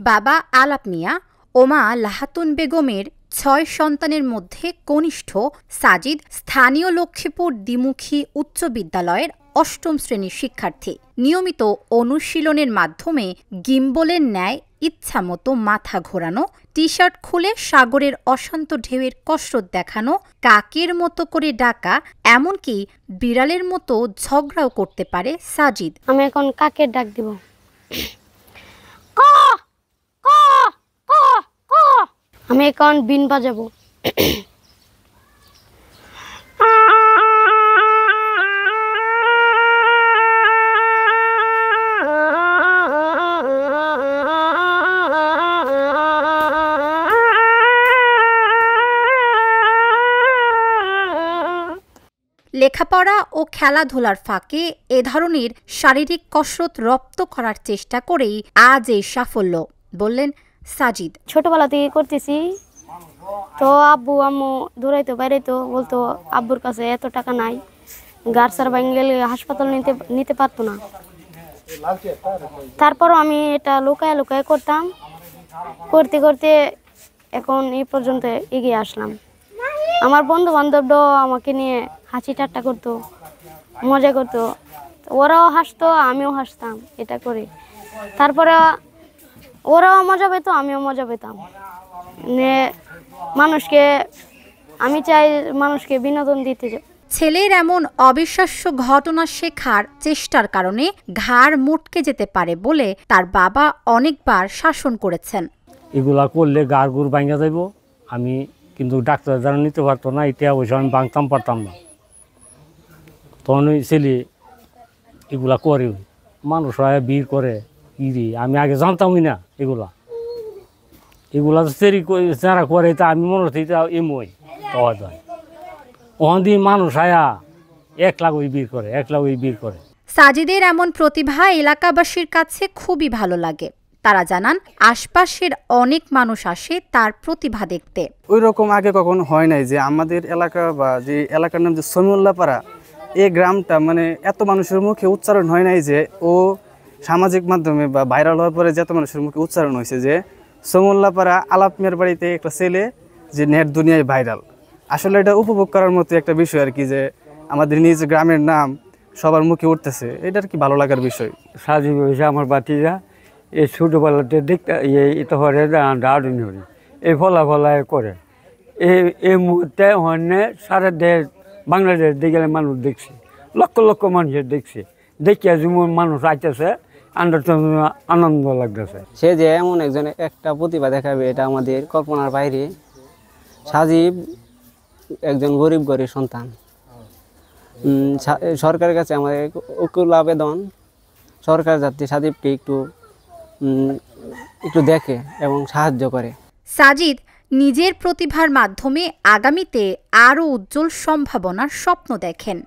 বাবা আলাপ মিয়া ও মা লাহাতুন বেগমের ৬ সন্তানের মধ্যে কনিষ্ঠ সাজিদ স্থানীয় লক্ষ্মীপুর দ্বিমুখী উচ্চ বিদ্যালয়ের ৮ম শ্রেণীর শিক্ষার্থী। নিয়মিত অনুশীলনের মাধ্যমে গিম্বলের ন্যায় ইচ্ছামতো মাথা ঘোরানো, টি শার্ট খুলে সাগরের অশান্ত ঢেউয়ের কসরত দেখানো, কাকের মতো করে ডাকা, এমনকি বিড়ালের মতো ঝগড়াও করতে পারে সাজিদ। আমি এখন কাকের ডাক দিব। আমি এখন বিন বাজাবো। লেখাপড়া ও খেলাধুলার ফাঁকে এ ধরনের শারীরিক কসরত রপ্ত করার চেষ্টা করেই আজ এই সাফল্য, বললেন সাজিদ। ছোটবেলা থেকে করতেছি, তো আব্বু আম্মু দৌড়াইতো বাইরেতো, বলতো আব্বুর কাছে এত টাকা নাই, গার্সার ভাঙে গেলে হাসপাতাল নিতে পারতো না। তারপরও আমি এটা লুকায় লুকায় করতাম, করতে করতে এখন এই পর্যন্ত এগিয়ে আসলাম। আমার বন্ধু বান্ধবরাও আমাকে নিয়ে হাসি ঠাট্টা করতো, মজা করতো, ওরাও হাসতো, আমিও হাসতাম এটা করে। তারপরে ওরাও মজা পেতো, আমিও মজা পেতাম। আমি চাই মানুষকে বিনোদন দিতে। ছেলের এমন অবিশ্বাস্য ঘটনা শেখার চেষ্টার কারণে ঘাড় মুটকে যেতে পারে বলে তার বাবা অনেকবার শাসন করেছেন। এগুলা করলে গাড় গুড় ভাঙা যাইব, আমি কিন্তু ডাক্তার যারা নিতে পারতো না, এটা অবশ্য আমি ভাঙতাম পারতাম না। তখন ওই ছেলে এগুলা করে, মানুষরা ভিড় করে, আমি আগে জানতামই না এগুলা তো যারা করে, তা আমি মনে হচ্ছে এমই ওখান দিয়ে মানুষ আয়া 1 লাখ ওই ভিড় করে। সাজিদের এমন প্রতিভা এলাকাবাসীর কাছে খুবই ভালো লাগে। তারা জানান আশপাশের অনেক মানুষ আসে তার প্রতিভা দেখতে। ওই রকম আগে কখনো হয় নাই যে আমাদের এলাকা বা যে এলাকার নাম যে সমিউল্লাপাড়া, এই গ্রামটা মানে এত মানুষের মুখে উচ্চারণ হয় নাই যে ও সামাজিক মাধ্যমে বা ভাইরাল হওয়ার পরে যত মানুষের মুখে উচ্চারণ হয়েছে যে সমিউল্লাপাড়া আলাপ মিয়ার বাড়িতে একটা ছেলে যে নেট দুনিয়ায় ভাইরাল। আসলে এটা উপভোগ করার মতো একটা বিষয় আর কি, যে আমাদের নিজ গ্রামের নাম সবার মুখে উঠতেছে, এটা আর কি ভালো লাগার বিষয়। সাজিব হয়েছে আমার বাতিজা, এই ছোটোবেলাতে দেখতে এটা হরে ডাউডিনি হরি এই ফলাফলায় করে। এই মুহূর্তে হনে সারা দেশ বাংলাদেশ দেখে মানুষ দেখছে, লক্ষ লক্ষ মানুষের দেখছে, দেখিয়া যেমন মানুষ আইতেছে আনন্দ লাগতেছে। সে যে এমন একটা প্রতিভা দেখাবে এটা আমাদের কল্পনার বাইরে। সাজিব একজন গরিব সন্তান। সরকারের কাছে আমাদের উকিল আবেদন, সরকার যাতে সাজিবকে একটু দেখে এবং সাহায্য করে। সাজিদ নিজের প্রতিভার মাধ্যমে আগামীতে আরও উজ্জ্বল সম্ভাবনার স্বপ্ন দেখেন।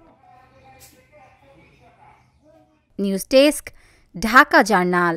News desk, Dhaka journal.